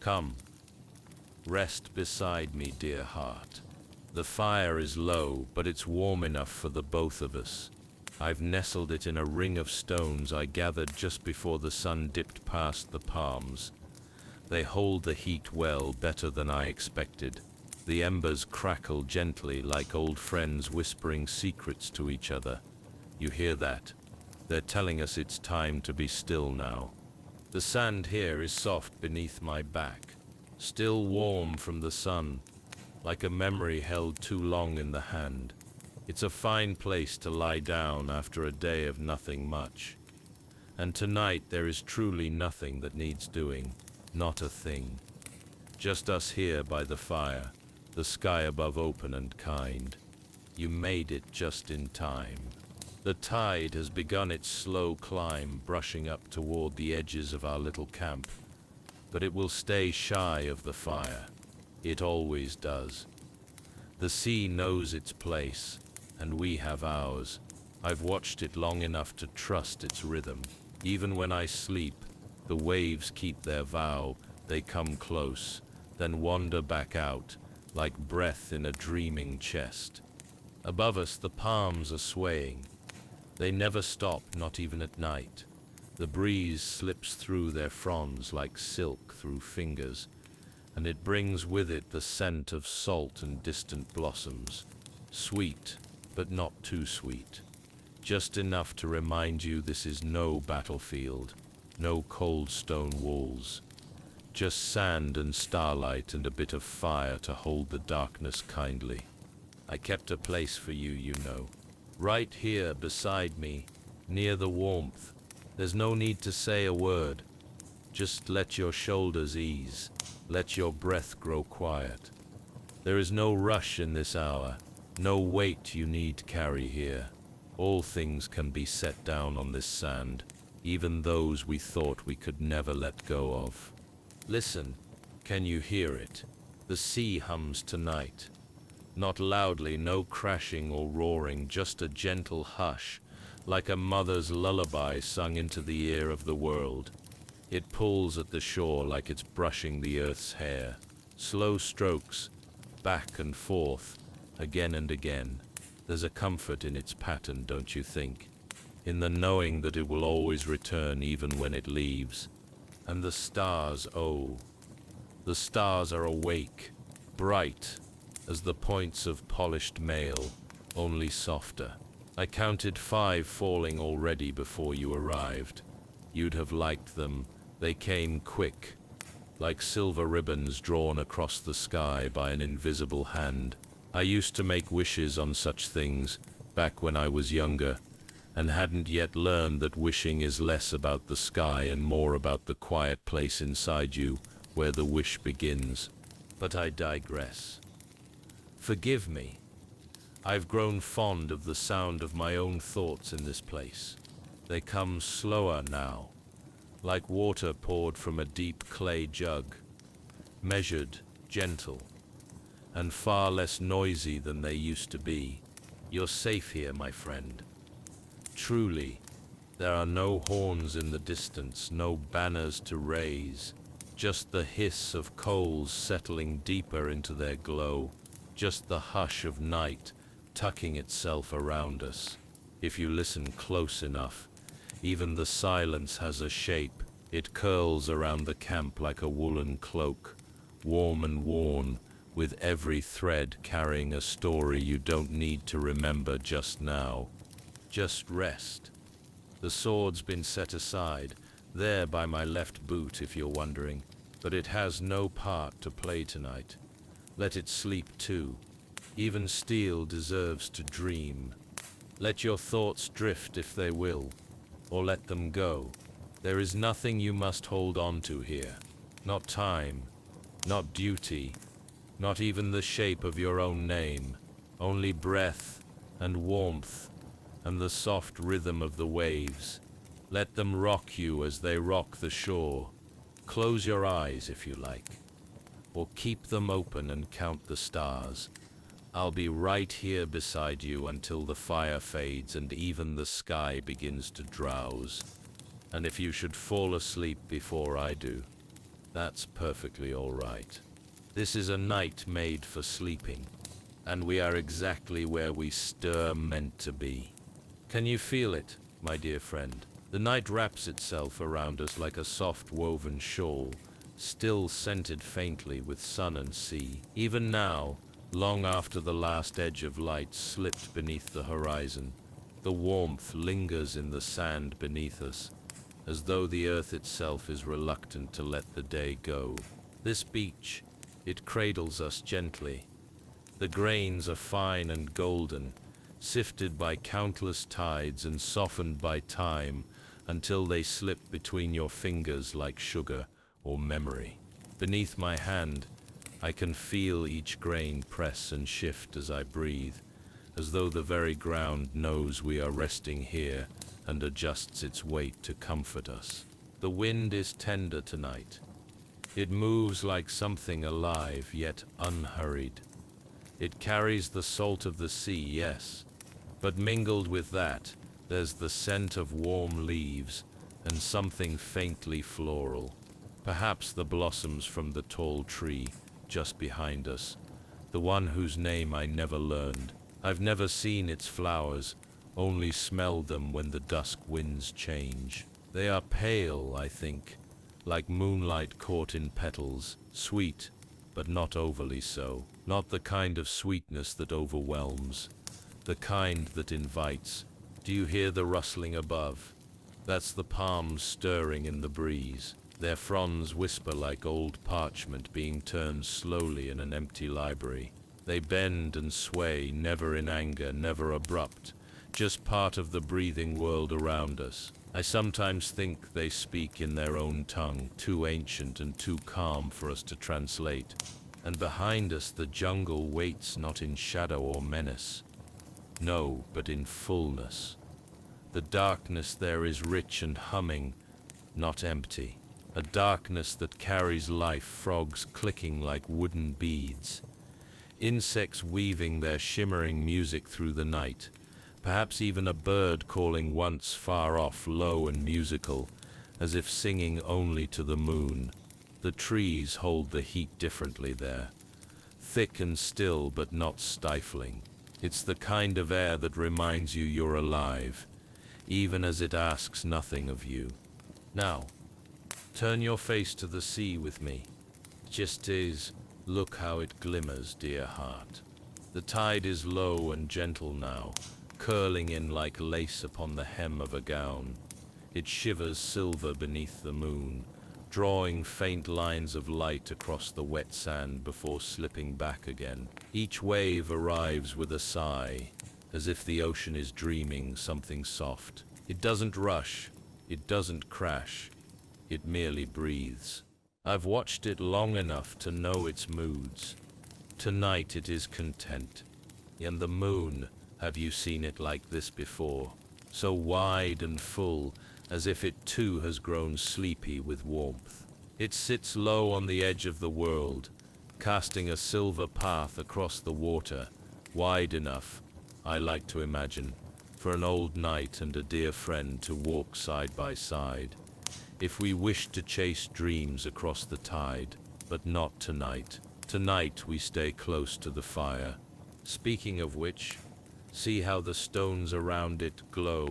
Come, rest beside me, dear heart. The fire is low, but it's warm enough for the both of us. I've nestled it in a ring of stones I gathered just before the sun dipped past the palms. They hold the heat well, better than I expected. The embers crackle gently like old friends whispering secrets to each other. You hear that? They're telling us it's time to be still now. The sand here is soft beneath my back, still warm from the sun, like a memory held too long in the hand. It's a fine place to lie down after a day of nothing much. And tonight there is truly nothing that needs doing, not a thing. Just us here by the fire, the sky above open and kind. You made it just in time. The tide has begun its slow climb, brushing up toward the edges of our little camp. But it will stay shy of the fire. It always does. The sea knows its place, and we have ours. I've watched it long enough to trust its rhythm. Even when I sleep, the waves keep their vow. They come close, then wander back out, like breath in a dreaming chest. Above us, the palms are swaying. They never stop, not even at night. The breeze slips through their fronds like silk through fingers, and it brings with it the scent of salt and distant blossoms. Sweet, but not too sweet. Just enough to remind you this is no battlefield, no cold stone walls. Just sand and starlight and a bit of fire to hold the darkness kindly. I kept a place for you, you know. Right here beside me, near the warmth. There's no need to say a word. Just let your shoulders ease. Let your breath grow quiet. There is no rush in this hour, no weight you need carry here. All things can be set down on this sand, even those we thought we could never let go of. Listen, can you hear it? The sea hums tonight. Not loudly, no crashing or roaring, just a gentle hush, like a mother's lullaby sung into the ear of the world. It pulls at the shore like it's brushing the earth's hair. Slow strokes, back and forth, again and again. There's a comfort in its pattern, don't you think? In the knowing that it will always return even when it leaves. And the stars, oh, the stars are awake, bright, as the points of polished mail, only softer. I counted 5 falling already before you arrived. You'd have liked them. They came quick, like silver ribbons drawn across the sky by an invisible hand. I used to make wishes on such things, back when I was younger, and hadn't yet learned that wishing is less about the sky and more about the quiet place inside you, where the wish begins. But I digress. Forgive me. I've grown fond of the sound of my own thoughts in this place. They come slower now, like water poured from a deep clay jug, measured, gentle, and far less noisy than they used to be. You're safe here, my friend. Truly, there are no horns in the distance, no banners to raise, just the hiss of coals settling deeper into their glow, just the hush of night tucking itself around us. If you listen close enough, even the silence has a shape. It curls around the camp like a woolen cloak, warm and worn, with every thread carrying a story you don't need to remember just now. Just rest. The sword's been set aside, there by my left boot if you're wondering, but it has no part to play tonight. Let it sleep too. Even steel deserves to dream. Let your thoughts drift if they will, or let them go. There is nothing you must hold on to here. Not time, not duty, not even the shape of your own name. Only breath and warmth and the soft rhythm of the waves. Let them rock you as they rock the shore. Close your eyes if you like, or keep them open and count the stars. I'll be right here beside you until the fire fades and even the sky begins to drowse. And if you should fall asleep before I do, That's perfectly all right. This is a night made for sleeping, and we are exactly where we stir meant to be. Can you feel it, my dear friend? The night wraps itself around us like a soft woven shawl, still scented faintly with sun and sea. Even now, long after the last edge of light slipped beneath the horizon, the warmth lingers in the sand beneath us, as though the earth itself is reluctant to let the day go. This beach, it cradles us gently. The grains are fine and golden, sifted by countless tides and softened by time until they slip between your fingers like sugar or memory. Beneath my hand, I can feel each grain press and shift as I breathe, as though the very ground knows we are resting here and adjusts its weight to comfort us. The wind is tender tonight. It moves like something alive yet unhurried. It carries the salt of the sea, yes, but mingled with that, there's the scent of warm leaves and something faintly floral. Perhaps the blossoms from the tall tree just behind us, the one whose name I never learned. I've never seen its flowers, only smelled them when the dusk winds change. They are pale, I think, like moonlight caught in petals, sweet, but not overly so. Not the kind of sweetness that overwhelms, the kind that invites. Do you hear the rustling above? That's the palms stirring in the breeze. Their fronds whisper like old parchment being turned slowly in an empty library. They bend and sway, never in anger, never abrupt, just part of the breathing world around us. I sometimes think they speak in their own tongue, too ancient and too calm for us to translate. And behind us the jungle waits not in shadow or menace. No, but in fullness. The darkness there is rich and humming, not empty. A darkness that carries life, frogs clicking like wooden beads, insects weaving their shimmering music through the night, perhaps even a bird calling once far off, low and musical, as if singing only to the moon. The trees hold the heat differently there, thick and still but not stifling. It's the kind of air that reminds you you're alive, even as it asks nothing of you. Now, turn your face to the sea with me. Just look how it glimmers, dear heart. The tide is low and gentle now, curling in like lace upon the hem of a gown. It shivers silver beneath the moon, drawing faint lines of light across the wet sand before slipping back again. Each wave arrives with a sigh, as if the ocean is dreaming something soft. It doesn't rush, it doesn't crash, it merely breathes. I've watched it long enough to know its moods. Tonight it is content. And the moon, have you seen it like this before? So wide and full, as if it too has grown sleepy with warmth. It sits low on the edge of the world, casting a silver path across the water, wide enough, I like to imagine, for an old knight and a dear friend to walk side by side. If we wished to chase dreams across the tide, but not tonight. Tonight we stay close to the fire. Speaking of which, see how the stones around it glow.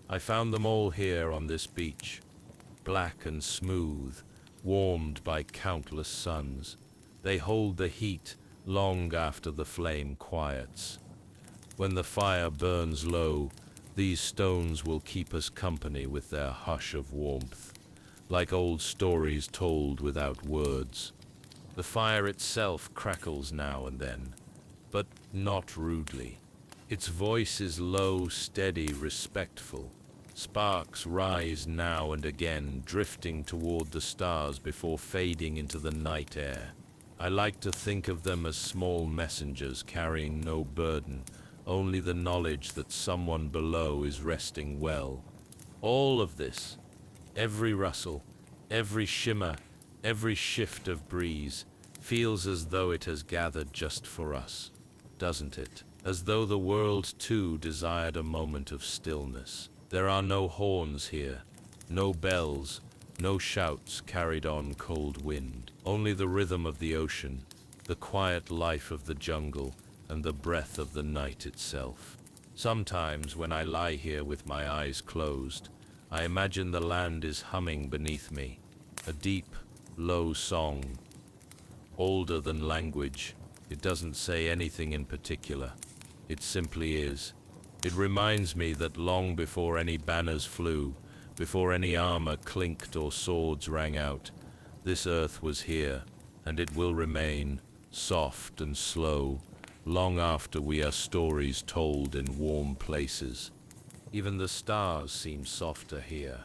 I found them all here on this beach, black and smooth, warmed by countless suns. They hold the heat long after the flame quiets. When the fire burns low, these stones will keep us company with their hush of warmth, like old stories told without words. The fire itself crackles now and then, but not rudely. Its voice is low, steady, respectful. Sparks rise now and again, drifting toward the stars before fading into the night air. I like to think of them as small messengers carrying no burden, only the knowledge that someone below is resting well. All of this, every rustle, every shimmer, every shift of breeze, feels as though it has gathered just for us, doesn't it? As though the world too desired a moment of stillness. There are no horns here, no bells, No shouts carried on cold wind, only the rhythm of the ocean, the quiet life of the jungle, and the breath of the night itself. Sometimes when I lie here with my eyes closed, I imagine the land is humming beneath me, a deep, low song, older than language. It doesn't say anything in particular. It simply is. It reminds me that long before any banners flew, before any armor clinked or swords rang out, this earth was here, and it will remain, soft and slow, long after we are stories told in warm places. Even the stars seem softer here.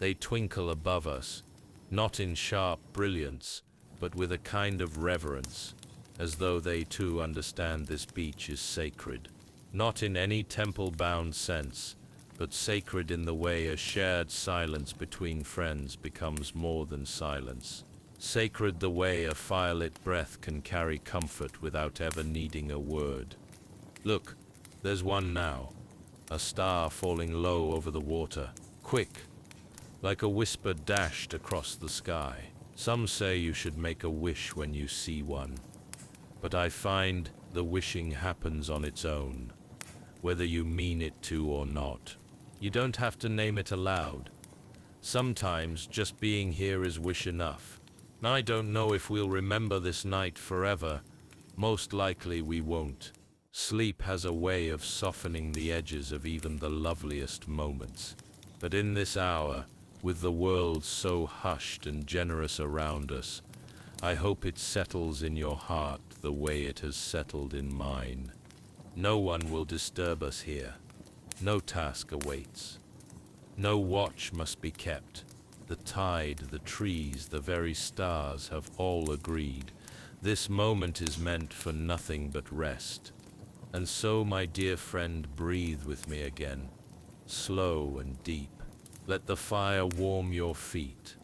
They twinkle above us, not in sharp brilliance, but with a kind of reverence, as though they too understand this beach is sacred. Not in any temple-bound sense, but sacred in the way a shared silence between friends becomes more than silence. Sacred the way a firelit breath can carry comfort without ever needing a word. Look, there's one now, a star falling low over the water, quick, like a whisper dashed across the sky. Some say you should make a wish when you see one, but I find the wishing happens on its own, whether you mean it to or not. You don't have to name it aloud. Sometimes just being here is wish enough. I don't know if we'll remember this night forever. Most likely we won't. Sleep has a way of softening the edges of even the loveliest moments. But in this hour, with the world so hushed and generous around us, I hope it settles in your heart the way it has settled in mine. No one will disturb us here. No task awaits. No watch must be kept. The tide, the trees, the very stars have all agreed. This moment is meant for nothing but rest. And so, my dear friend, breathe with me again, slow and deep. Let the fire warm your feet.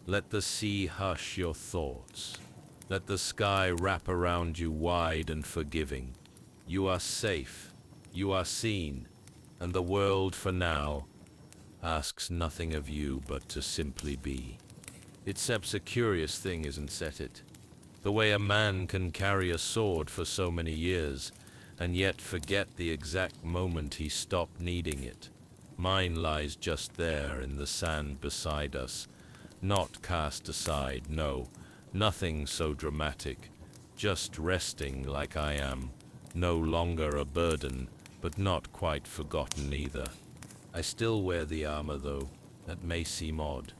Let the sea hush your thoughts. Let the sky wrap around you wide and forgiving. You are safe. You are seen. And the world, for now, asks nothing of you but to simply be. It's a curious thing, isn't it? The way a man can carry a sword for so many years, and yet forget the exact moment he stopped needing it. Mine lies just there in the sand beside us, not cast aside, no, nothing so dramatic, just resting like I am, no longer a burden, but not quite forgotten either. I still wear the armor, though. That may seem odd.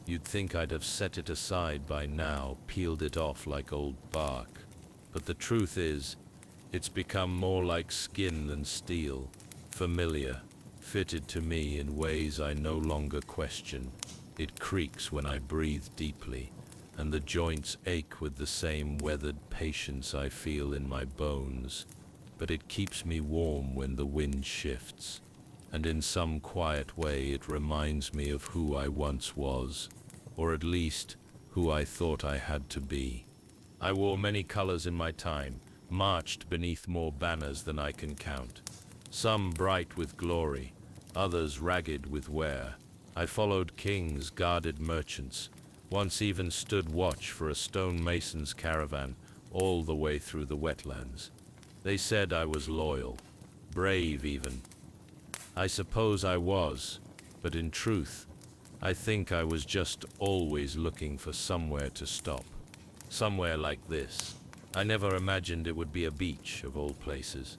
You'd think I'd have set it aside by now, peeled it off like old bark. But the truth is, it's become more like skin than steel, familiar, fitted to me in ways I no longer question. It creaks when I breathe deeply, and the joints ache with the same weathered patience I feel in my bones. But it keeps me warm when the wind shifts. And in some quiet way it reminds me of who I once was, or at least who I thought I had to be. I wore many colors in my time, marched beneath more banners than I can count, some bright with glory, others ragged with wear. I followed kings, guarded merchants, once even stood watch for a stonemason's caravan all the way through the wetlands. They said I was loyal, brave even. I suppose I was, but in truth, I think I was just always looking for somewhere to stop. Somewhere like this. I never imagined it would be a beach, of all places.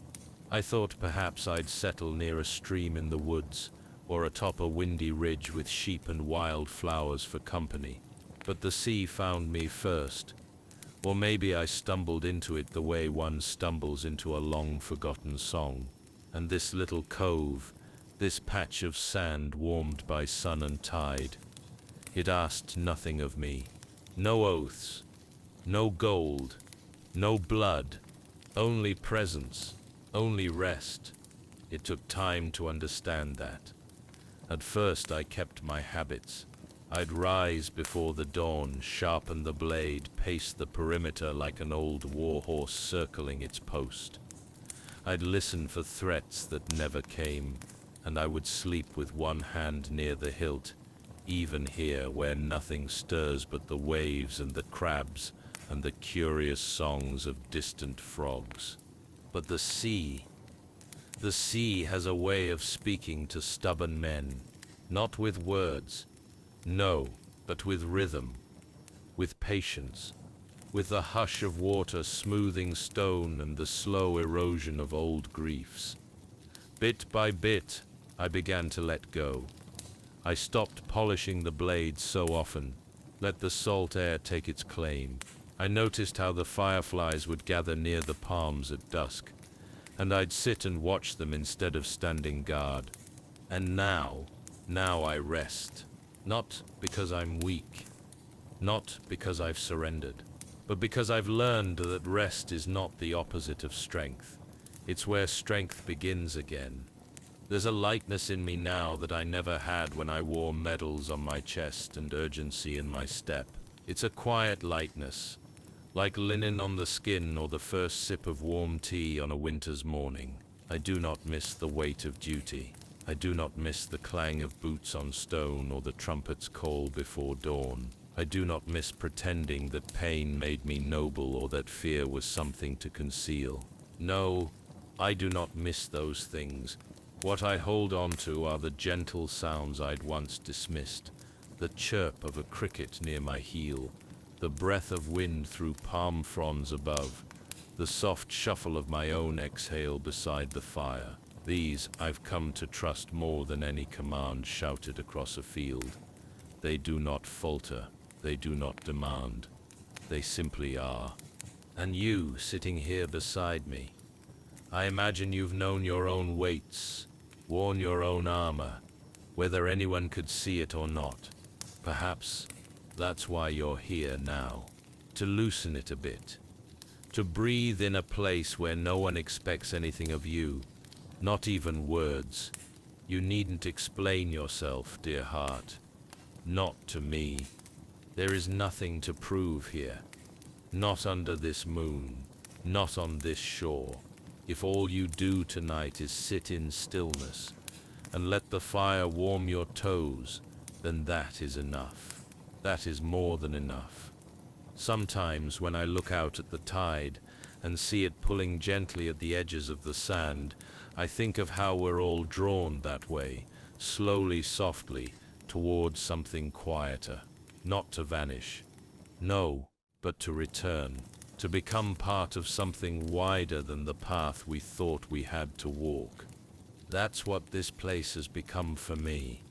I thought perhaps I'd settle near a stream in the woods, or atop a windy ridge with sheep and wild flowers for company. But the sea found me first. Or maybe I stumbled into it the way one stumbles into a long-forgotten song. And this little cove, this patch of sand warmed by sun and tide, it asked nothing of me. No oaths, no gold, no blood, only presence, only rest. It took time to understand that. At first I kept my habits. I'd rise before the dawn, sharpen the blade, pace the perimeter like an old warhorse circling its post. I'd listen for threats that never came, and I would sleep with one hand near the hilt, even here where nothing stirs but the waves and the crabs and the curious songs of distant frogs. But the sea has a way of speaking to stubborn men, not with words, no, but with rhythm, with patience, with the hush of water smoothing stone and the slow erosion of old griefs. Bit by bit, I began to let go. I stopped polishing the blades so often, let the salt air take its claim. I noticed how the fireflies would gather near the palms at dusk, and I'd sit and watch them instead of standing guard. And now I rest, not because I'm weak, not because I've surrendered, but because I've learned that rest is not the opposite of strength. It's where strength begins again. There's a lightness in me now that I never had when I wore medals on my chest and urgency in my step. It's a quiet lightness, like linen on the skin or the first sip of warm tea on a winter's morning. I do not miss the weight of duty. I do not miss the clang of boots on stone or the trumpet's call before dawn. I do not miss pretending that pain made me noble or that fear was something to conceal. No, I do not miss those things. What I hold on to are the gentle sounds I'd once dismissed, the chirp of a cricket near my heel, the breath of wind through palm fronds above, the soft shuffle of my own exhale beside the fire. These I've come to trust more than any command shouted across a field. They do not falter, they do not demand, they simply are. And you, sitting here beside me, I imagine you've known your own weights, worn your own armor, whether anyone could see it or not. Perhaps that's why you're here now, to loosen it a bit, to breathe in a place where no one expects anything of you, not even words. You needn't explain yourself, dear heart. Not to me. There is nothing to prove here. Not under this moon, not on this shore. If all you do tonight is sit in stillness and let the fire warm your toes, then that is enough. That is more than enough. Sometimes when I look out at the tide and see it pulling gently at the edges of the sand, I think of how we're all drawn that way, slowly, softly, towards something quieter, not to vanish. No, but to return, to become part of something wider than the path we thought we had to walk. That's what this place has become for me.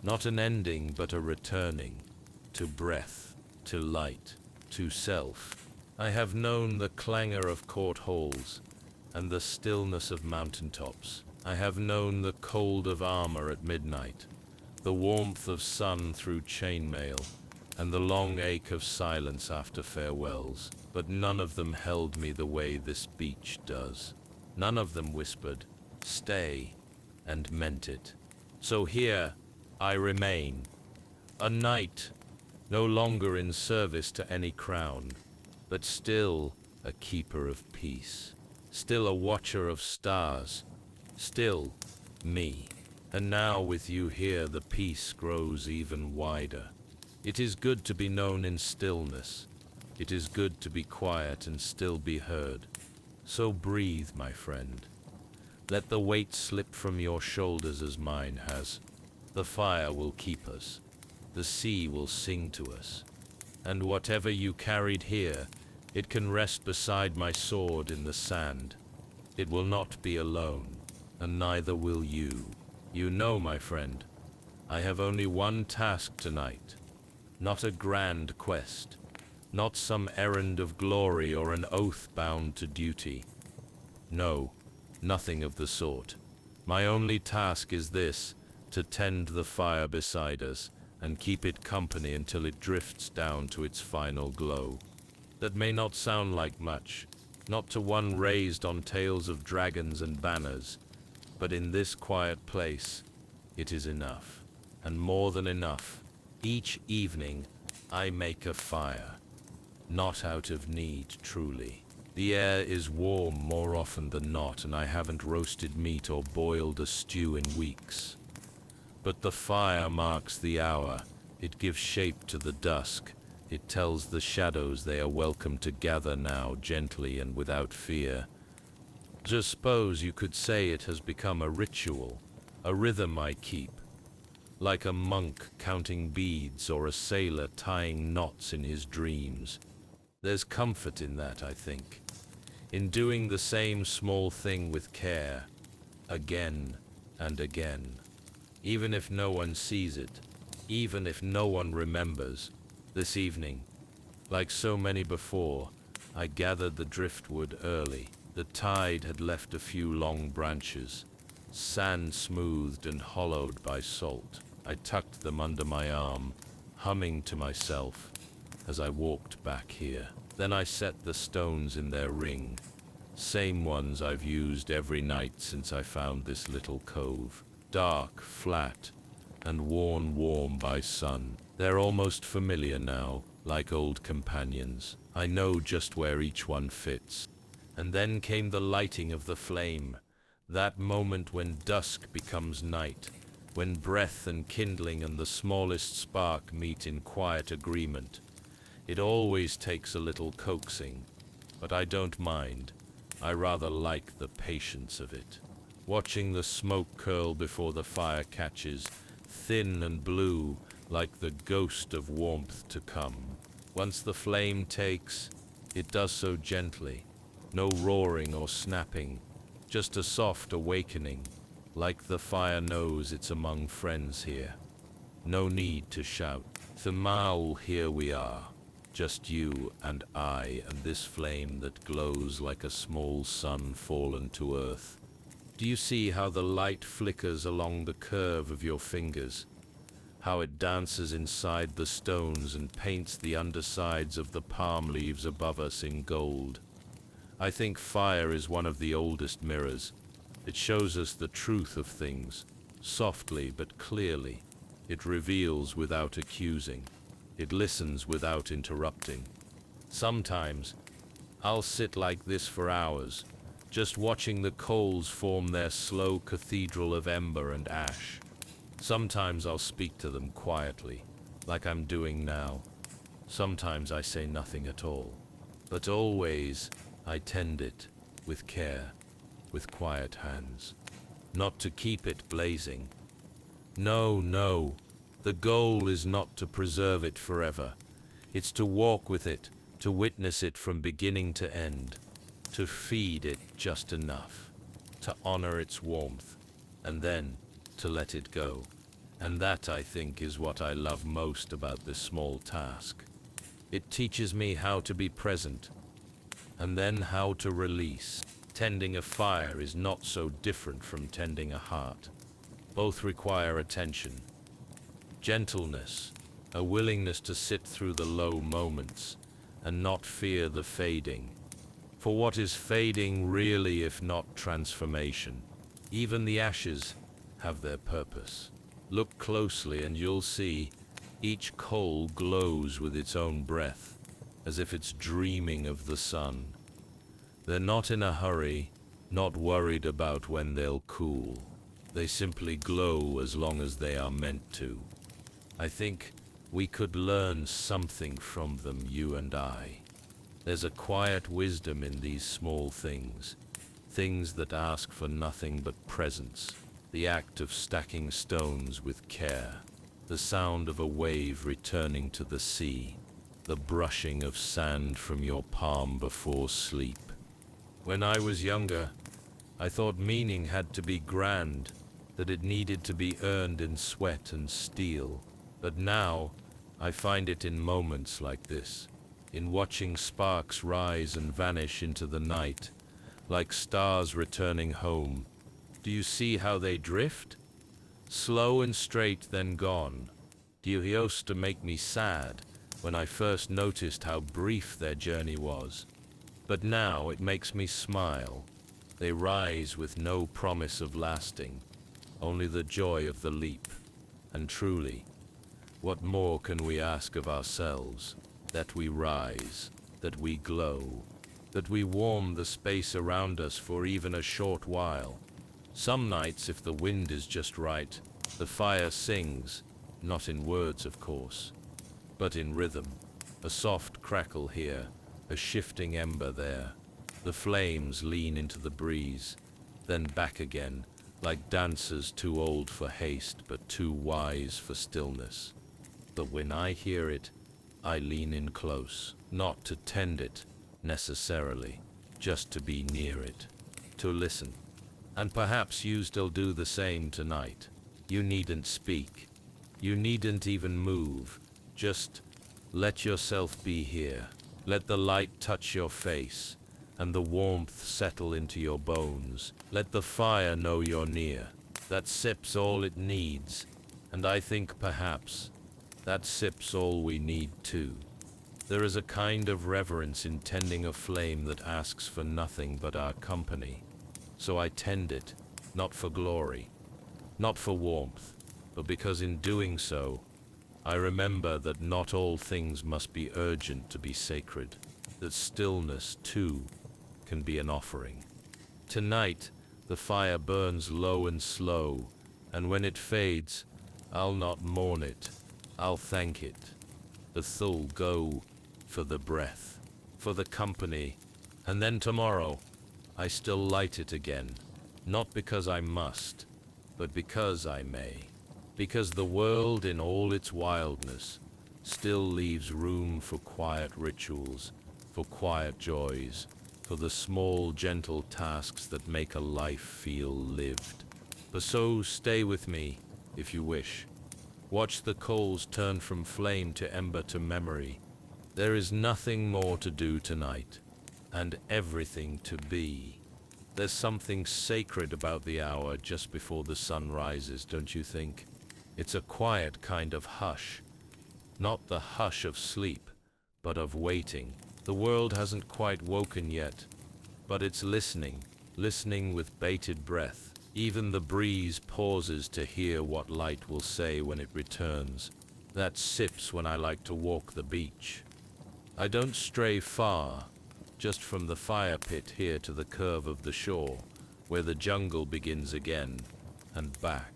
Not an ending, but a returning, to breath, to light, to self. I have known the clangor of court halls and the stillness of mountaintops. I have known the cold of armor at midnight, the warmth of sun through chainmail, and the long ache of silence after farewells. But none of them held me the way this beach does. None of them whispered, "Stay," and meant it. So here I remain, a knight, no longer in service to any crown, but still a keeper of peace, still a watcher of stars, still me. And now with you here the peace grows even wider. It is good to be known in stillness. It is good to be quiet and still be heard. So breathe, my friend. Let the weight slip from your shoulders as mine has. The fire will keep us. The sea will sing to us. And whatever you carried here, it can rest beside my sword in the sand. It will not be alone, and neither will you. You know, my friend, I have only one task tonight. Not a grand quest. Not some errand of glory or an oath bound to duty. No, nothing of the sort. My only task is this, to tend the fire beside us and keep it company until it drifts down to its final glow. That may not sound like much, not to one raised on tales of dragons and banners, but in this quiet place, it is enough, and more than enough. Each evening, I make a fire. Not out of need, truly. The air is warm more often than not, and I haven't roasted meat or boiled a stew in weeks. But the fire marks the hour, It gives shape to the dusk. It tells the shadows they are welcome to gather now, gently and without fear. Just suppose you could say it has become a ritual, a rhythm I keep, like a monk counting beads or a sailor tying knots in his dreams. There's comfort in that, I think, in doing the same small thing with care, again and again. Even if no one sees it, even if no one remembers. This evening, like so many before, I gathered the driftwood early. The tide had left a few long branches, sand smoothed and hollowed by salt. I tucked them under my arm, humming to myself as I walked back here. Then I set the stones in their ring, same ones I've used every night since I found this little cove. Dark, flat, and worn warm by sun. They're almost familiar now, like old companions. I know just where each one fits. And then came the lighting of the flame, that moment when dusk becomes night, when breath and kindling and the smallest spark meet in quiet agreement. It always takes a little coaxing, but I don't mind. I rather like the patience of it. Watching the smoke curl before the fire catches, thin and blue, like the ghost of warmth to come. Once the flame takes, it does so gently, no roaring or snapping, just a soft awakening, like the fire knows it's among friends here. No need to shout. Thamaul, here we are, just you and I and this flame that glows like a small sun fallen to earth. Do you see how the light flickers along the curve of your fingers? How it dances inside the stones and paints the undersides of the palm leaves above us in gold. I think fire is one of the oldest mirrors. It shows us the truth of things, softly but clearly. It reveals without accusing. It listens without interrupting. Sometimes, I'll sit like this for hours, just watching the coals form their slow cathedral of ember and ash. Sometimes I'll speak to them quietly, like I'm doing now. Sometimes I say nothing at all. But always, I tend it, with care, with quiet hands. Not to keep it blazing. No, no. The goal is not to preserve it forever. It's to walk with it, to witness it from beginning to end, to feed it just enough, to honor its warmth, and then to let it go. And that, I think, is what I love most about this small task. It teaches me how to be present, and then how to release. Tending a fire is not so different from tending a heart. Both require attention, gentleness, a willingness to sit through the low moments, and not fear the fading. For what is fading really if not transformation? Even the ashes have their purpose. Look closely and you'll see each coal glows with its own breath, as if it's dreaming of the sun. They're not in a hurry, not worried about when they'll cool. They simply glow as long as they are meant to. I think we could learn something from them, you and I. There's a quiet wisdom in these small things, things that ask for nothing but presence. The act of stacking stones with care, the sound of a wave returning to the sea, the brushing of sand from your palm before sleep. When I was younger, I thought meaning had to be grand, that it needed to be earned in sweat and steel. But now, I find it in moments like this, in watching sparks rise and vanish into the night, like stars returning home. Do you see how they drift? Slow and straight, then gone. They used to make me sad when I first noticed how brief their journey was. But now it makes me smile. They rise with no promise of lasting, only the joy of the leap. And truly, what more can we ask of ourselves? That we rise, that we glow, that we warm the space around us for even a short while. Some nights, if the wind is just right, the fire sings, not in words, of course, but in rhythm. A soft crackle here, a shifting ember there. The flames lean into the breeze, then back again, like dancers too old for haste but too wise for stillness. But when I hear it, I lean in close, not to tend it necessarily, just to be near it, to listen. And perhaps you still do the same tonight. You needn't speak. You needn't even move. Just let yourself be here. Let the light touch your face, and the warmth settle into your bones. Let the fire know you're near. That sip's all it needs, and I think perhaps that sip's all we need too. There is a kind of reverence in tending a flame that asks for nothing but our company. So I tend it, not for glory, not for warmth, but because in doing so, I remember that not all things must be urgent to be sacred, that stillness, too, can be an offering. Tonight, the fire burns low and slow, and when it fades, I'll not mourn it, I'll thank it. The thul go for the breath, for the company, and then tomorrow, I still light it again, not because I must, but because I may. Because the world in all its wildness still leaves room for quiet rituals, for quiet joys, for the small gentle tasks that make a life feel lived. But so stay with me, if you wish. Watch the coals turn from flame to ember to memory. There is nothing more to do tonight, and everything to be. There's something sacred about the hour just before the sun rises, don't you think? It's a quiet kind of hush. Not the hush of sleep, but of waiting. The world hasn't quite woken yet, but it's listening, listening with bated breath. Even the breeze pauses to hear what light will say when it returns. That sips when I like to walk the beach. I don't stray far, just from the fire pit here to the curve of the shore, where the jungle begins again, and back.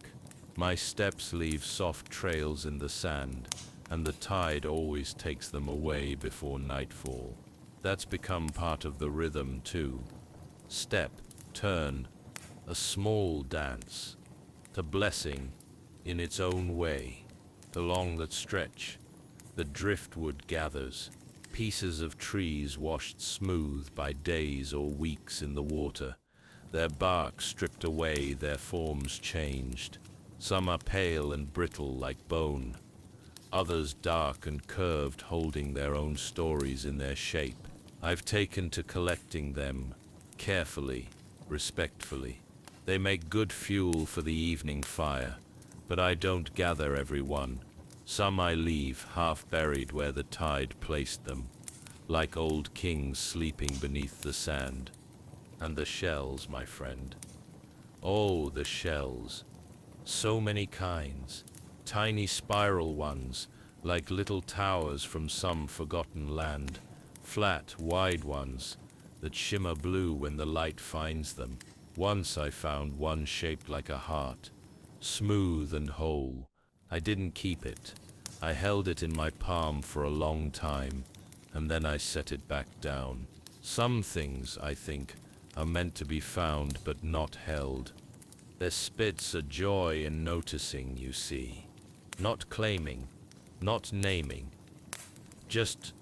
My steps leave soft trails in the sand, and the tide always takes them away before nightfall. That's become part of the rhythm too. Step, turn, a small dance, to blessing in its own way. Along that stretch, the driftwood gathers, pieces of trees washed smooth by days or weeks in the water, their bark stripped away, their forms changed. Some are pale and brittle like bone, others dark and curved, holding their own stories in their shape. I've taken to collecting them, carefully, respectfully. They make good fuel for the evening fire, but I don't gather every one. Some I leave half buried where the tide placed them, like old kings sleeping beneath the sand. And the shells, my friend. Oh, the shells. So many kinds, tiny spiral ones, like little towers from some forgotten land, flat, wide ones that shimmer blue when the light finds them. Once I found one shaped like a heart, smooth and whole. I didn't keep it. I held it in my palm for a long time, and then I set it back down. Some things, I think, are meant to be found but not held. There spits a joy in noticing, you see. Not claiming, not naming. Just,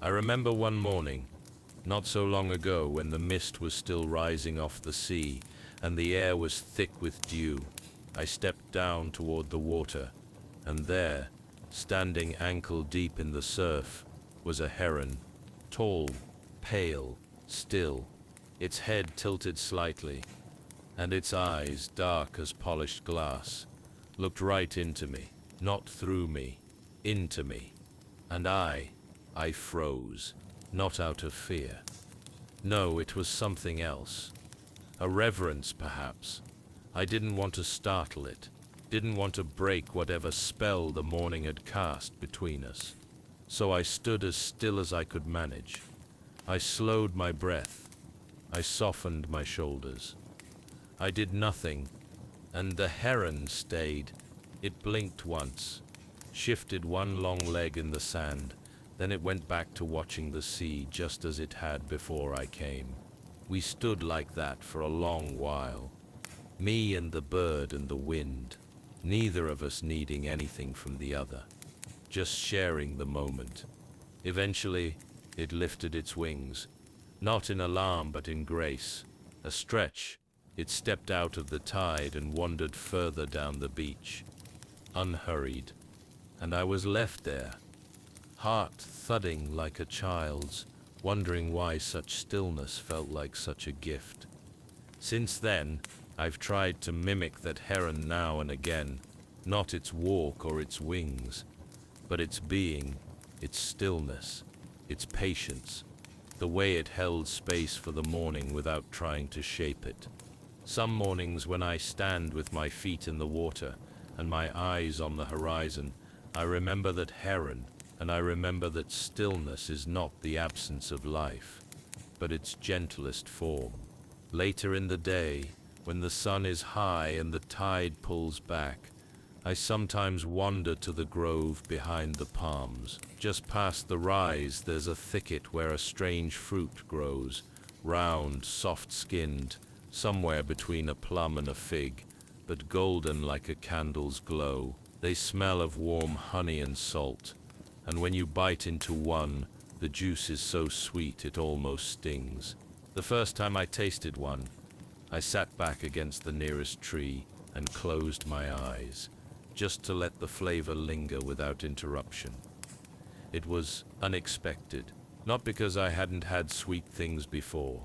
I remember one morning, not so long ago, when the mist was still rising off the sea and the air was thick with dew. I stepped down toward the water, and there, standing ankle deep in the surf, was a heron, tall, pale, still, its head tilted slightly, and its eyes, dark as polished glass, looked right into me, not through me, into me. And I froze, not out of fear. No, it was something else. A reverence, perhaps. I didn't want to startle it, didn't want to break whatever spell the morning had cast between us. So I stood as still as I could manage. I slowed my breath. I softened my shoulders. I did nothing, and the heron stayed. It blinked once, shifted one long leg in the sand, then it went back to watching the sea just as it had before I came. We stood like that for a long while. Me and the bird and the wind, neither of us needing anything from the other, just sharing the moment. Eventually, it lifted its wings, not in alarm but in grace. A stretch, it stepped out of the tide and wandered further down the beach, unhurried, and I was left there, heart thudding like a child's, wondering why such stillness felt like such a gift. Since then, I've tried to mimic that heron now and again, not its walk or its wings, but its being, its stillness, its patience, the way it held space for the morning without trying to shape it. Some mornings when I stand with my feet in the water and my eyes on the horizon, I remember that heron, and I remember that stillness is not the absence of life, but its gentlest form. Later in the day, when the sun is high and the tide pulls back, I sometimes wander to the grove behind the palms. Just past the rise, there's a thicket where a strange fruit grows, round, soft-skinned, somewhere between a plum and a fig, but golden like a candle's glow. They smell of warm honey and salt, and when you bite into one, the juice is so sweet it almost stings. The first time I tasted one, I sat back against the nearest tree and closed my eyes, just to let the flavor linger without interruption. It was unexpected, not because I hadn't had sweet things before,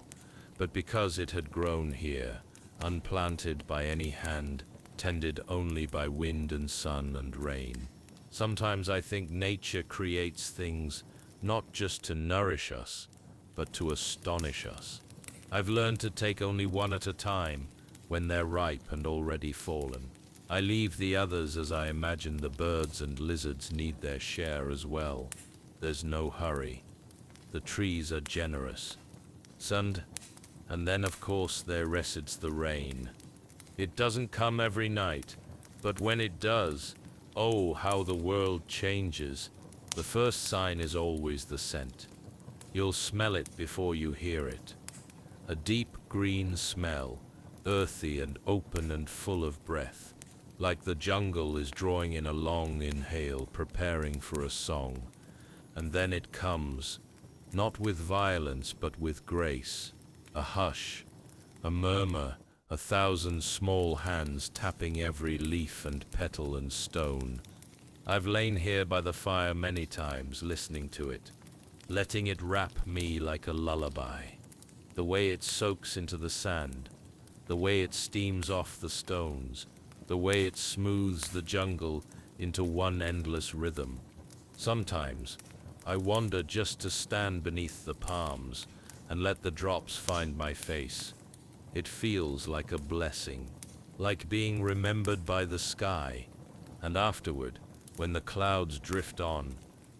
but because it had grown here, unplanted by any hand, tended only by wind and sun and rain. Sometimes I think nature creates things not just to nourish us, but to astonish us. I've learned to take only one at a time when they're ripe and already fallen. I leave the others as I imagine the birds and lizards need their share as well. There's no hurry. The trees are generous. And then of course there resides the rain. It doesn't come every night, but when it does, oh, how the world changes. The first sign is always the scent. You'll smell it before you hear it. A deep green smell, earthy and open and full of breath, like the jungle is drawing in a long inhale, preparing for a song. And then it comes, not with violence but with grace, a hush, a murmur, 1,000 small hands tapping every leaf and petal and stone. I've lain here by the fire many times listening to it, letting it wrap me like a lullaby. The way it soaks into the sand, the way it steams off the stones, the way it smooths the jungle into one endless rhythm. Sometimes I wander just to stand beneath the palms and let the drops find my face. It feels like a blessing, like being remembered by the sky. And afterward, when the clouds drift on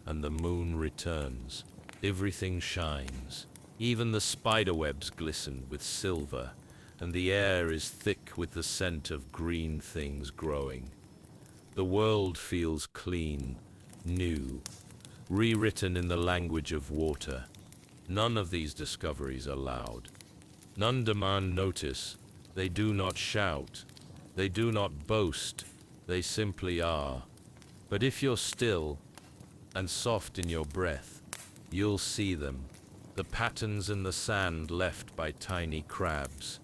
and the moon returns, everything shines. Even the spiderwebs glisten with silver, and the air is thick with the scent of green things growing. The world feels clean, new, rewritten in the language of water. None of these discoveries are loud. None demand notice. They do not shout. They do not boast. They simply are. But if you're still and soft in your breath, you'll see them. The patterns in the sand left by tiny crabs.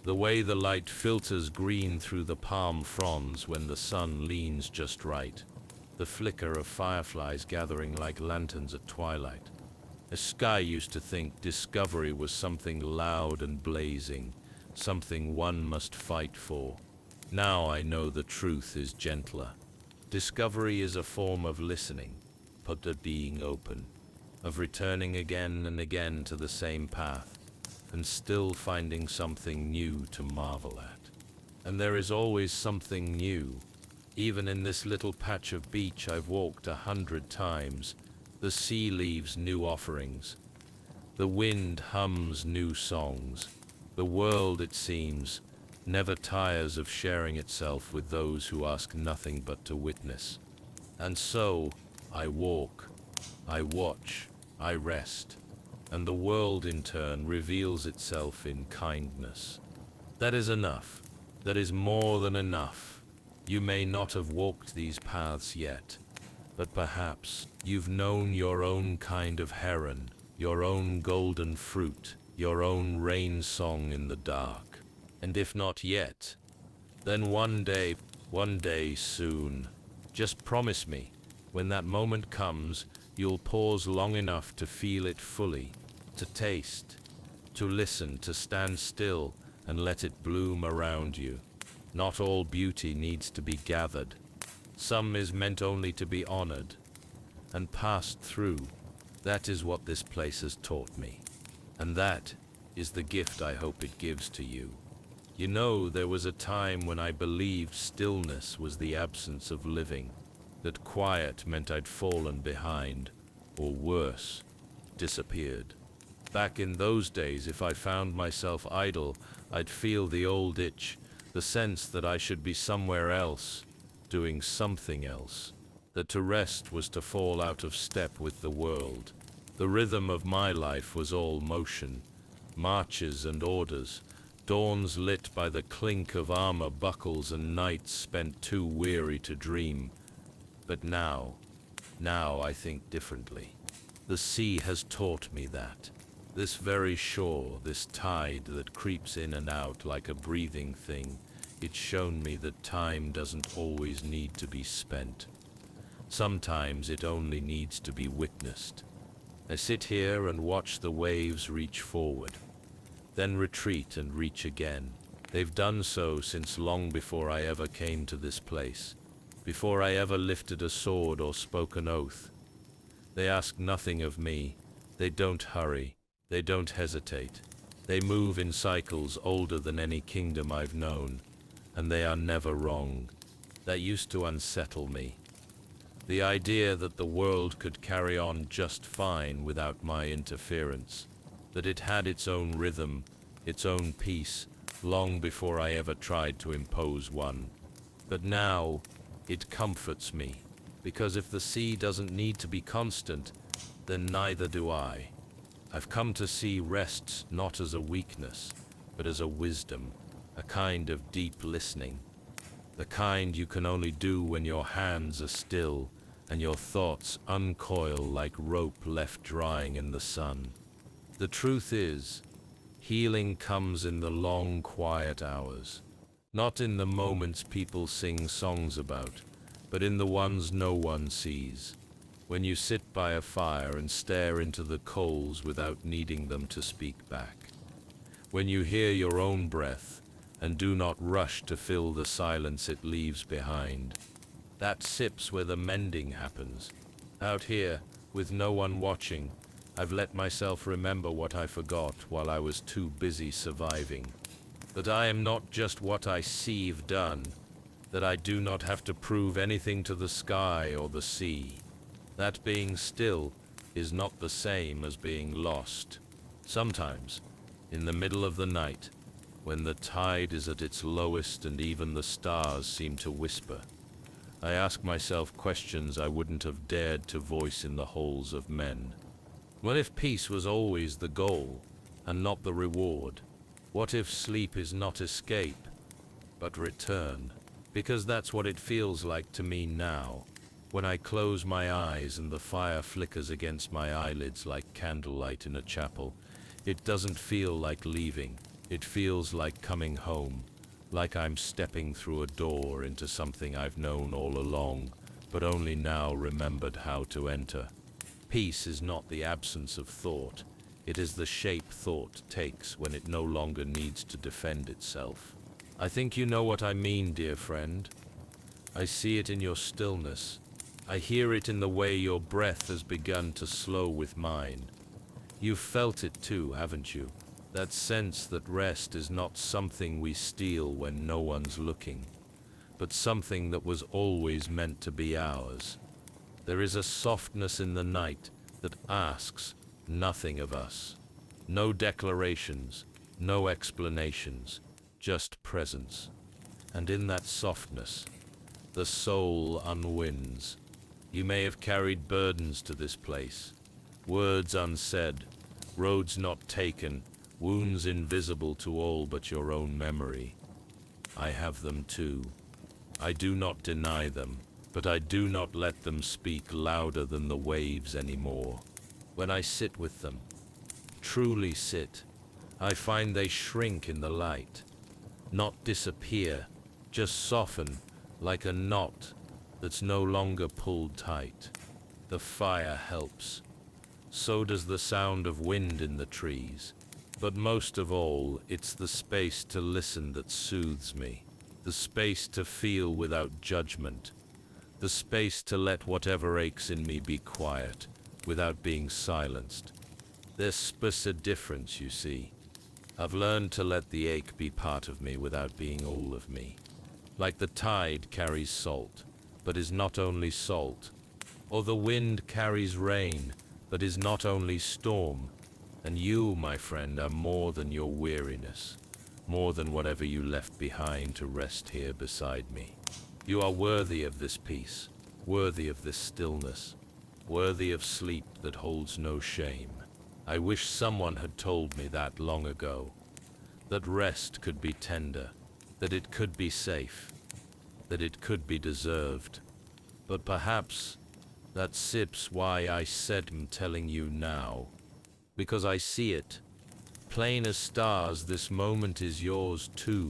The way the light filters green through the palm fronds when the sun leans just right. The flicker of fireflies gathering like lanterns at twilight. A sky used to think discovery was something loud and blazing, something one must fight for. Now I know the truth is gentler. Discovery is a form of listening, but of being open, of returning again and again to the same path, and still finding something new to marvel at. And there is always something new. Even in this little patch of beach I've walked 100 times, the sea leaves new offerings. The wind hums new songs. The world, it seems, never tires of sharing itself with those who ask nothing but to witness. And so, I walk, I watch, I rest, and the world in turn reveals itself in kindness. That is enough. That is more than enough. You may not have walked these paths yet, but perhaps you've known your own kind of heron, your own golden fruit, your own rain song in the dark. And if not yet, then one day soon. Just promise me, when that moment comes, you'll pause long enough to feel it fully, to taste, to listen, to stand still and let it bloom around you. Not all beauty needs to be gathered. Some is meant only to be honored and passed through. That is what this place has taught me. And that is the gift I hope it gives to you. You know, there was a time when I believed stillness was the absence of living, that quiet meant I'd fallen behind, or worse, disappeared. Back in those days, if I found myself idle, I'd feel the old itch, the sense that I should be somewhere else, doing something else, that to rest was to fall out of step with the world. The rhythm of my life was all motion, marches and orders, dawns lit by the clink of armor buckles and nights spent too weary to dream. But now I think differently. The sea has taught me that. This very shore, this tide that creeps in and out like a breathing thing, it's shown me that time doesn't always need to be spent. Sometimes it only needs to be witnessed. I sit here and watch the waves reach forward, then retreat and reach again. They've done so since long before I ever came to this place, before I ever lifted a sword or spoke an oath. They ask nothing of me. They don't hurry. They don't hesitate. They move in cycles older than any kingdom I've known, and they are never wrong. That used to unsettle me. The idea that the world could carry on just fine without my interference, that it had its own rhythm, its own peace, long before I ever tried to impose one. But now, it comforts me, because if the sea doesn't need to be constant, then neither do I. I've come to see rest not as a weakness, but as a wisdom, a kind of deep listening, the kind you can only do when your hands are still and your thoughts uncoil like rope left drying in the sun. The truth is, healing comes in the long, quiet hours, not in the moments people sing songs about, but in the ones no one sees. When you sit by a fire and stare into the coals without needing them to speak back. When you hear your own breath and do not rush to fill the silence it leaves behind. That sip's where the mending happens. Out here, with no one watching, I've let myself remember what I forgot while I was too busy surviving. That I am not just what I see've done, that I do not have to prove anything to the sky or the sea. That being still is not the same as being lost. Sometimes, in the middle of the night, when the tide is at its lowest and even the stars seem to whisper, I ask myself questions I wouldn't have dared to voice in the holes of men. What if peace was always the goal and not the reward? What if sleep is not escape, but return? Because that's what it feels like to me now. When I close my eyes and the fire flickers against my eyelids like candlelight in a chapel, it doesn't feel like leaving. It feels like coming home, like I'm stepping through a door into something I've known all along, but only now remembered how to enter. Peace is not the absence of thought. It is the shape thought takes when it no longer needs to defend itself. I think you know what I mean, dear friend. I see it in your stillness. I hear it in the way your breath has begun to slow with mine. You've felt it too, haven't you? That sense that rest is not something we steal when no one's looking, but something that was always meant to be ours. There is a softness in the night that asks nothing of us. No declarations, no explanations, just presence. And in that softness, the soul unwinds. You may have carried burdens to this place, words unsaid, roads not taken, wounds invisible to all but your own memory. I have them too. I do not deny them, but I do not let them speak louder than the waves anymore. When I sit with them, truly sit, I find they shrink in the light, not disappear, just soften like a knot that's no longer pulled tight. The fire helps. So does the sound of wind in the trees. But most of all, it's the space to listen that soothes me. The space to feel without judgment. The space to let whatever aches in me be quiet, without being silenced. There's a difference, you see. I've learned to let the ache be part of me without being all of me. Like the tide carries salt, but is not only salt. Or the wind carries rain, but is not only storm. And you, my friend, are more than your weariness, more than whatever you left behind to rest here beside me. You are worthy of this peace, worthy of this stillness, worthy of sleep that holds no shame. I wish someone had told me that long ago, that rest could be tender, that it could be safe, that it could be deserved. But perhaps that's why I said I'm telling you now, because I see it. Plain as stars, this moment is yours too.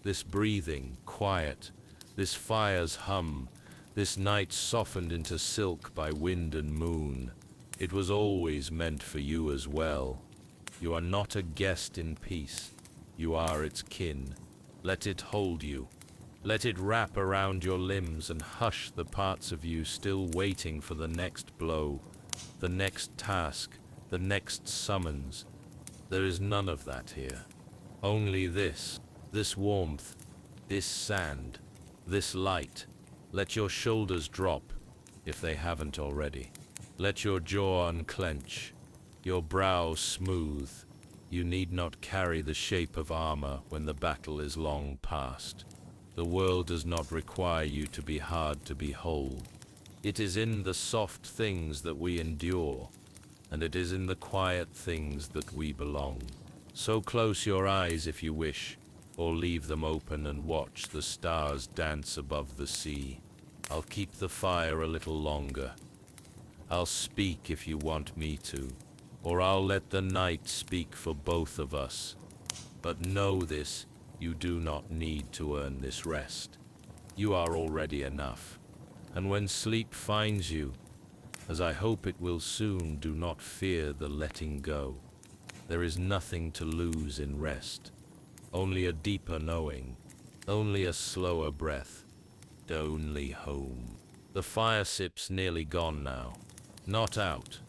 This breathing, quiet, this fire's hum, this night softened into silk by wind and moon. It was always meant for you as well. You are not a guest in peace. You are its kin. Let it hold you. Let it wrap around your limbs and hush the parts of you still waiting for the next blow, the next task, the next summons. There is none of that here. Only this warmth, this sand, this light. Let your shoulders drop, if they haven't already. Let your jaw unclench, your brow smooth. You need not carry the shape of armor when the battle is long past. The world does not require you to be hard to be whole. It is in the soft things that we endure, and it is in the quiet things that we belong. So close your eyes if you wish, or leave them open and watch the stars dance above the sea. I'll keep the fire a little longer. I'll speak if you want me to, or I'll let the night speak for both of us. But know this, you do not need to earn this rest. You are already enough. And when sleep finds you, as I hope it will soon, do not fear the letting go. There is nothing to lose in rest. Only a deeper knowing, only a slower breath, only home. The fire sip's nearly gone now. Not out.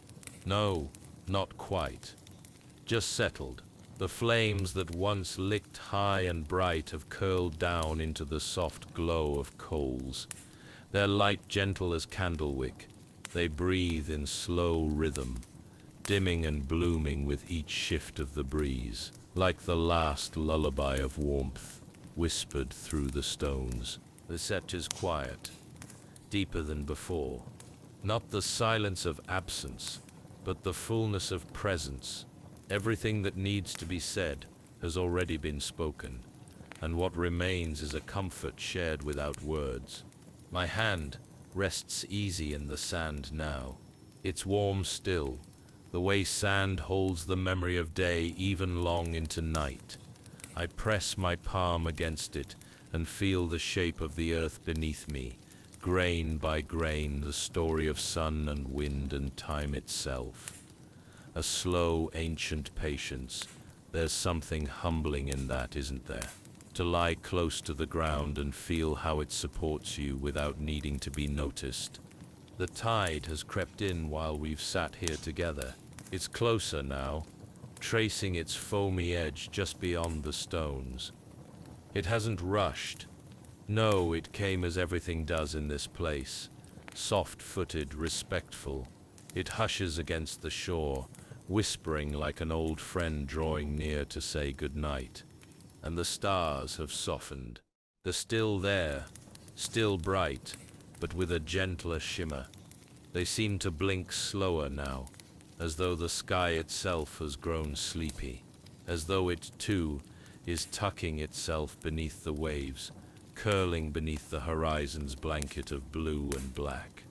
No, not quite. Just settled. The flames that once licked high and bright have curled down into the soft glow of coals. Their light gentle as candlewick. They breathe in slow rhythm, dimming and blooming with each shift of the breeze, like the last lullaby of warmth, whispered through the stones. The set is quiet, deeper than before. Not the silence of absence, but the fullness of presence. Everything that needs to be said has already been spoken, and what remains is a comfort shared without words. My hand rests easy in the sand now. It's warm still, the way sand holds the memory of day even long into night. I press my palm against it and feel the shape of the earth beneath me, grain by grain, the story of sun and wind and time itself. A slow, ancient patience. There's something humbling in that, isn't there? To lie close to the ground and feel how it supports you without needing to be noticed. The tide has crept in while we've sat here together. It's closer now, tracing its foamy edge just beyond the stones. It hasn't rushed. No, it came as everything does in this place, soft-footed, respectful. It hushes against the shore, whispering like an old friend drawing near to say goodnight. And the stars have softened. They're still there, still bright, but with a gentler shimmer. They seem to blink slower now, as though the sky itself has grown sleepy, as though it, too, is tucking itself beneath the waves, curling beneath the horizon's blanket of blue and black.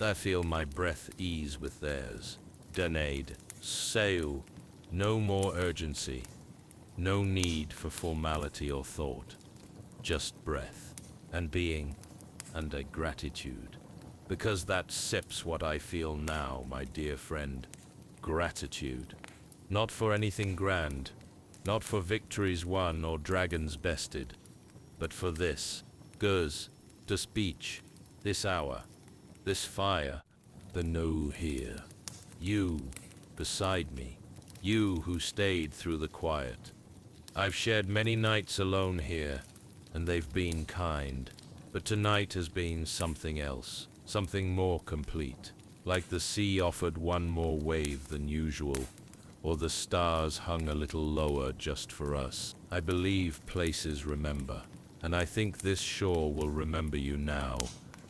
I feel my breath ease with theirs. Danade, Seu, no more urgency, no need for formality or thought, just breath, and being, and a gratitude. Because that sips what I feel now, my dear friend. Gratitude. Not for anything grand, not for victories won or dragons bested, but for this, Guz, the speech, this hour, this fire, the no here. You, beside me, you who stayed through the quiet. I've shared many nights alone here, and they've been kind, but tonight has been something else, something more complete, like the sea offered one more wave than usual, or the stars hung a little lower just for us. I believe places remember, and I think this shore will remember you now,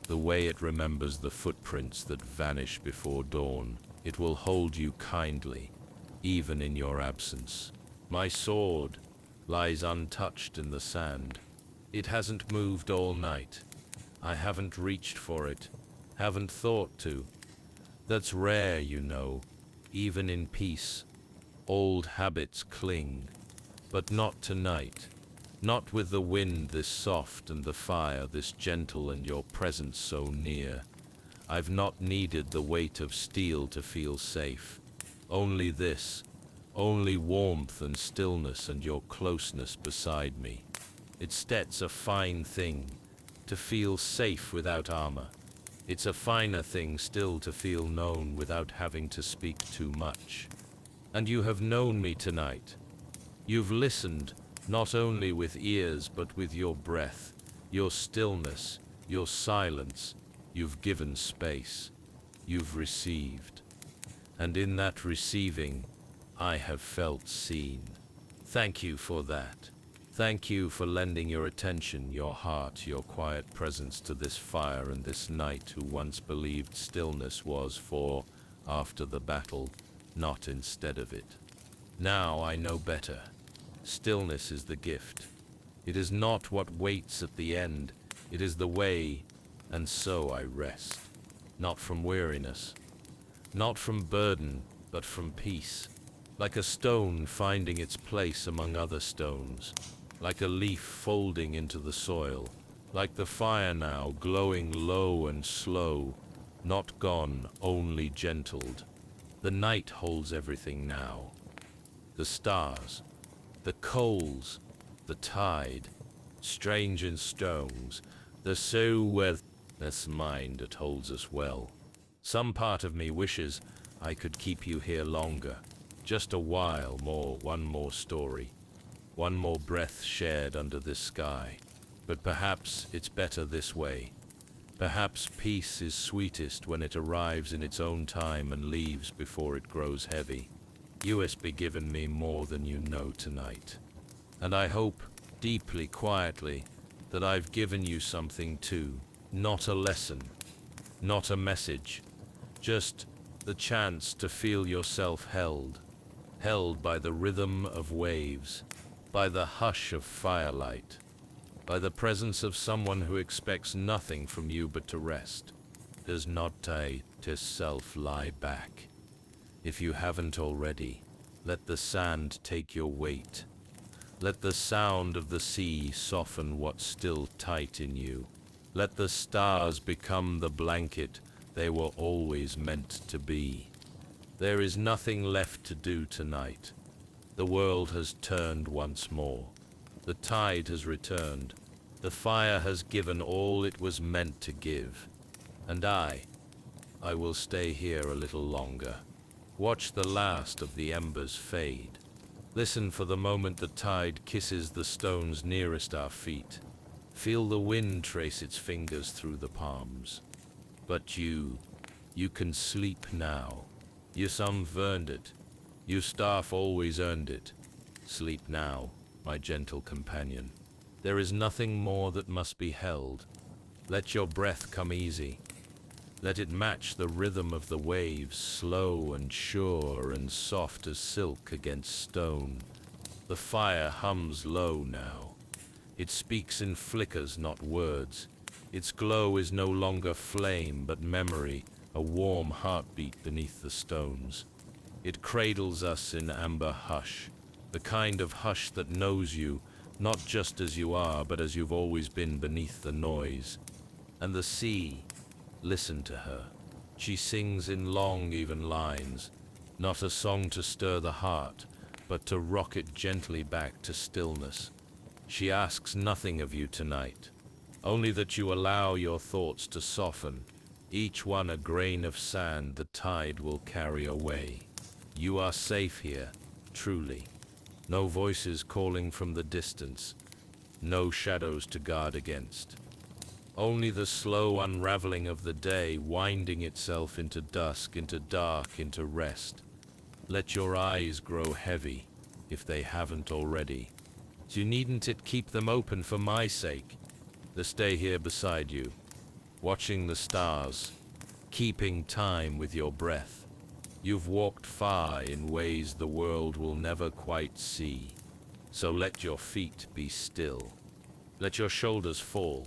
the way it remembers the footprints that vanish before dawn. It will hold you kindly, even in your absence. My sword lies untouched in the sand. It hasn't moved all night. I haven't reached for it, haven't thought to. That's rare, you know, even in peace. Old habits cling, but not tonight. Not with the wind this soft and the fire this gentle and your presence so near. I've not needed the weight of steel to feel safe. Only this, only warmth and stillness and your closeness beside me. It's a fine thing to feel safe without armor. It's a finer thing still to feel known without having to speak too much. And you have known me tonight. You've listened, not only with ears but with your breath, your stillness, your silence. You've given space. You've received. And in that receiving, I have felt seen. Thank you for that. Thank you for lending your attention, your heart, your quiet presence to this fire and this knight who once believed stillness was for after the battle, not instead of it. Now I know better. Stillness is the gift. It is not what waits at the end. It is the way, and so I rest. Not from weariness, not from burden, but from peace. Like a stone finding its place among other stones. Like a leaf folding into the soil. Like the fire now glowing low and slow. Not gone, only gentled. The night holds everything now. The stars, the coals, the tide, strange in stones, the so with this mind that holds us well. Some part of me wishes I could keep you here longer, just a while more, one more story, one more breath shared under this sky. But perhaps it's better this way. Perhaps peace is sweetest when it arrives in its own time and leaves before it grows heavy. You has given me more than you know tonight. And I hope, deeply, quietly, that I've given you something too. Not a lesson, not a message, just the chance to feel yourself held. Held by the rhythm of waves, by the hush of firelight, by the presence of someone who expects nothing from you but to rest. Does not to self lie back. If you haven't already, let the sand take your weight. Let the sound of the sea soften what's still tight in you. Let the stars become the blanket they were always meant to be. There is nothing left to do tonight. The world has turned once more. The tide has returned. The fire has given all it was meant to give. And I will stay here a little longer. Watch the last of the embers fade. Listen for the moment the tide kisses the stones nearest our feet. Feel the wind trace its fingers through the palms. But you can sleep now. You some earned it. You staff always earned it. Sleep now, my gentle companion. There is nothing more that must be held. Let your breath come easy. Let it match the rhythm of the waves, slow and sure and soft as silk against stone. The fire hums low now. It speaks in flickers, not words. Its glow is no longer flame, but memory, a warm heartbeat beneath the stones. It cradles us in amber hush, the kind of hush that knows you, not just as you are, but as you've always been beneath the noise. And the sea, listen to her. She sings in long, even lines, not a song to stir the heart, but to rock it gently back to stillness. She asks nothing of you tonight, only that you allow your thoughts to soften, each one a grain of sand the tide will carry away. You are safe here, truly. No voices calling from the distance, no shadows to guard against. Only the slow unraveling of the day winding itself into dusk, into dark, into rest. Let your eyes grow heavy, if they haven't already. You needn't it keep them open for my sake, to stay here beside you, watching the stars, keeping time with your breath. You've walked far in ways the world will never quite see, so let your feet be still. Let your shoulders fall.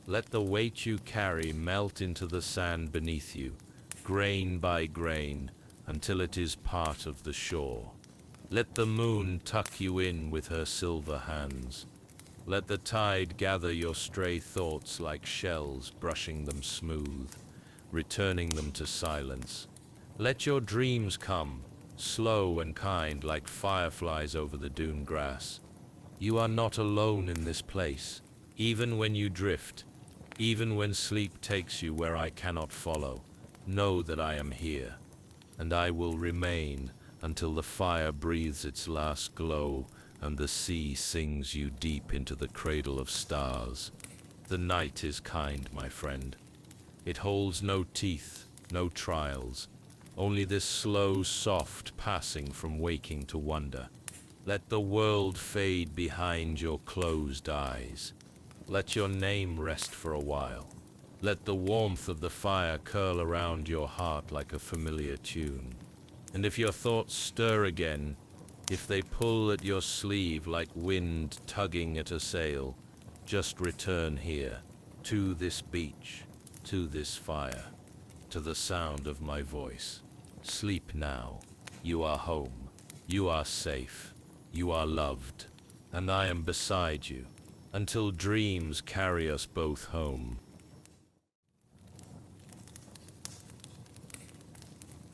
Let the weight you carry melt into the sand beneath you, grain by grain, until it is part of the shore. Let the moon tuck you in with her silver hands. Let the tide gather your stray thoughts like shells, brushing them smooth, returning them to silence. Let your dreams come, slow and kind like fireflies over the dune grass. You are not alone in this place, even when you drift, even when sleep takes you where I cannot follow. Know that I am here, and I will remain until the fire breathes its last glow and the sea sings you deep into the cradle of stars. The night is kind, my friend. It holds no teeth, no trials, only this slow, soft passing from waking to wonder. Let the world fade behind your closed eyes. Let your name rest for a while. Let the warmth of the fire curl around your heart like a familiar tune. And if your thoughts stir again, if they pull at your sleeve like wind tugging at a sail, just return here, to this beach, to this fire, to the sound of my voice. Sleep now. You are home. You are safe. You are loved. And I am beside you, until dreams carry us both home.